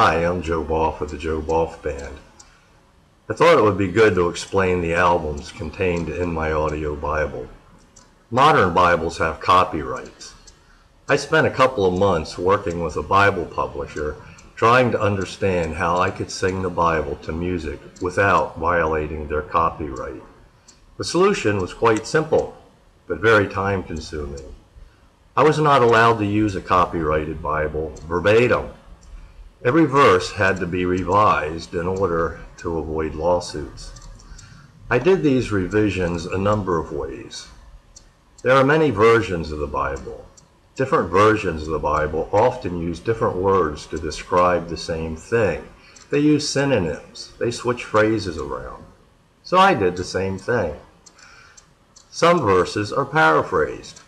Hi, I'm Joe Boff of the Joe Boff Band. I thought it would be good to explain the albums contained in my audio Bible. Modern Bibles have copyrights. I spent a couple of months working with a Bible publisher trying to understand how I could sing the Bible to music without violating their copyright. The solution was quite simple, but very time-consuming. I was not allowed to use a copyrighted Bible verbatim. Every verse had to be revised in order to avoid lawsuits. I did these revisions a number of ways. There are many versions of the Bible. Different versions of the Bible often use different words to describe the same thing. They use synonyms. They switch phrases around. So I did the same thing. Some verses are paraphrased.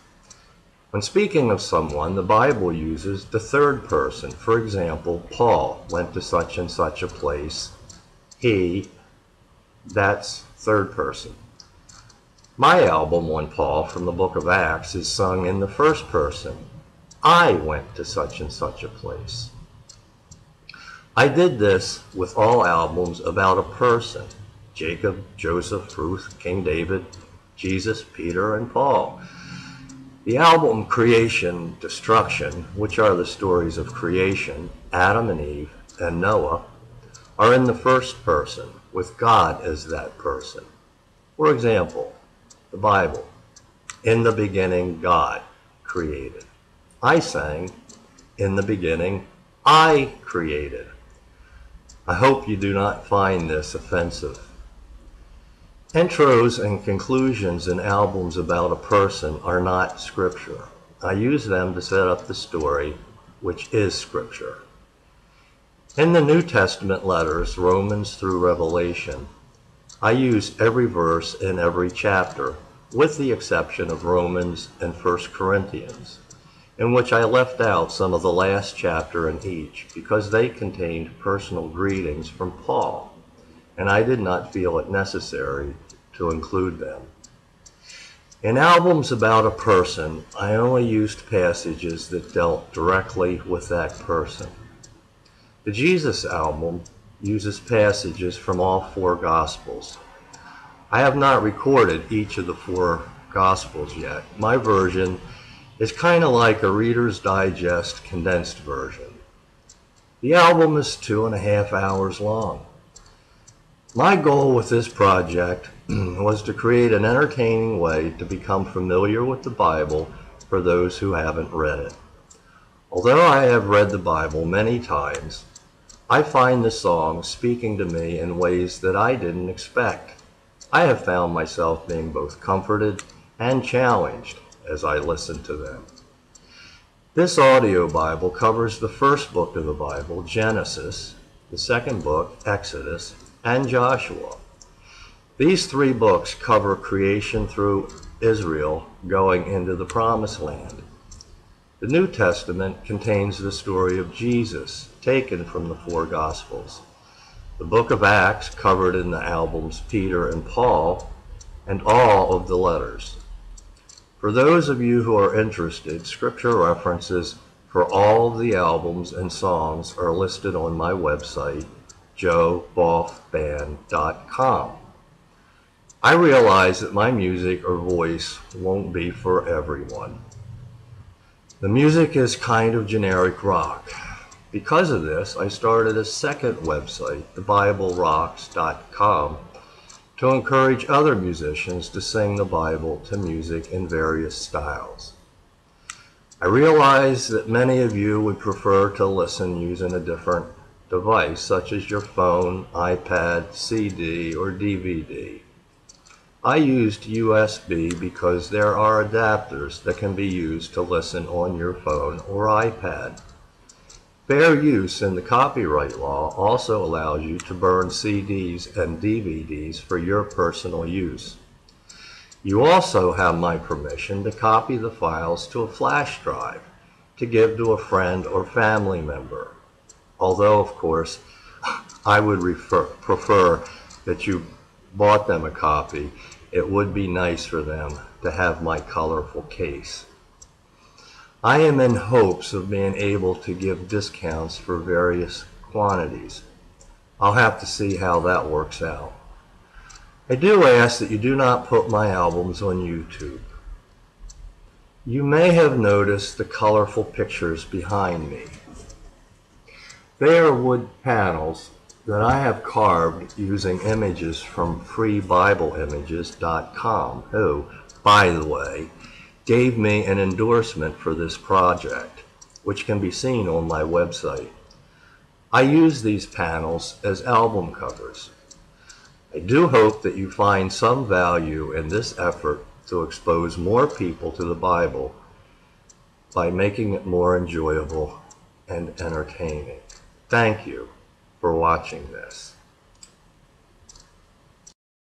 When speaking of someone, the Bible uses the third person. For example, Paul went to such and such a place. He, that's third person. My album, One Paul, from the book of Acts, is sung in the first person. I went to such and such a place. I did this with all albums about a person: Jacob, Joseph, Ruth, King David, Jesus, Peter, and Paul. The album Creation, Destruction, which are the stories of creation, Adam and Eve, and Noah, are in the first person, with God as that person. For example, the Bible, in the beginning God created. I sang, in the beginning I created. I hope you do not find this offensive. Intros and conclusions in albums about a person are not scripture. I use them to set up the story, which is scripture. In the New Testament letters, Romans through Revelation, I use every verse in every chapter, with the exception of Romans and 1 Corinthians, in which I left out some of the last chapter in each because they contained personal greetings from Paul, and I did not feel it necessary to include them. In albums about a person, I only used passages that dealt directly with that person. The Jesus album uses passages from all four Gospels. I have not recorded each of the four Gospels yet. My version is kind of like a Reader's Digest condensed version. The album is 2.5 hours long. My goal with this project was to create an entertaining way to become familiar with the Bible for those who haven't read it. Although I have read the Bible many times, I find the songs speaking to me in ways that I didn't expect. I have found myself being both comforted and challenged as I listen to them. This audio Bible covers the first book of the Bible, Genesis, the second book, Exodus, and Joshua. These three books cover creation through Israel going into the Promised Land. The New Testament contains the story of Jesus, taken from the four Gospels. The book of Acts, covered in the albums Peter and Paul, and all of the letters. For those of you who are interested, scripture references for all of the albums and songs are listed on my website, joeboffband.com. I realize that my music or voice won't be for everyone. The music is kind of generic rock. Because of this, I started a second website, thebiblerocks.com, to encourage other musicians to sing the Bible to music in various styles. I realize that many of you would prefer to listen using a different device, such as your phone, iPad, CD, or DVD. I used USB because there are adapters that can be used to listen on your phone or iPad. Fair use in the copyright law also allows you to burn CDs and DVDs for your personal use. You also have my permission to copy the files to a flash drive to give to a friend or family member. Although, of course, I would prefer that you bought them a copy. It would be nice for them to have my colorful case. I am in hopes of being able to give discounts for various quantities. I'll have to see how that works out. I do ask that you do not put my albums on YouTube. You may have noticed the colorful pictures behind me. They are wood panels that I have carved using images from freebibleimages.com, who, by the way, gave me an endorsement for this project, which can be seen on my website. I use these panels as album covers. I do hope that you find some value in this effort to expose more people to the Bible by making it more enjoyable and entertaining. Thank you for watching this.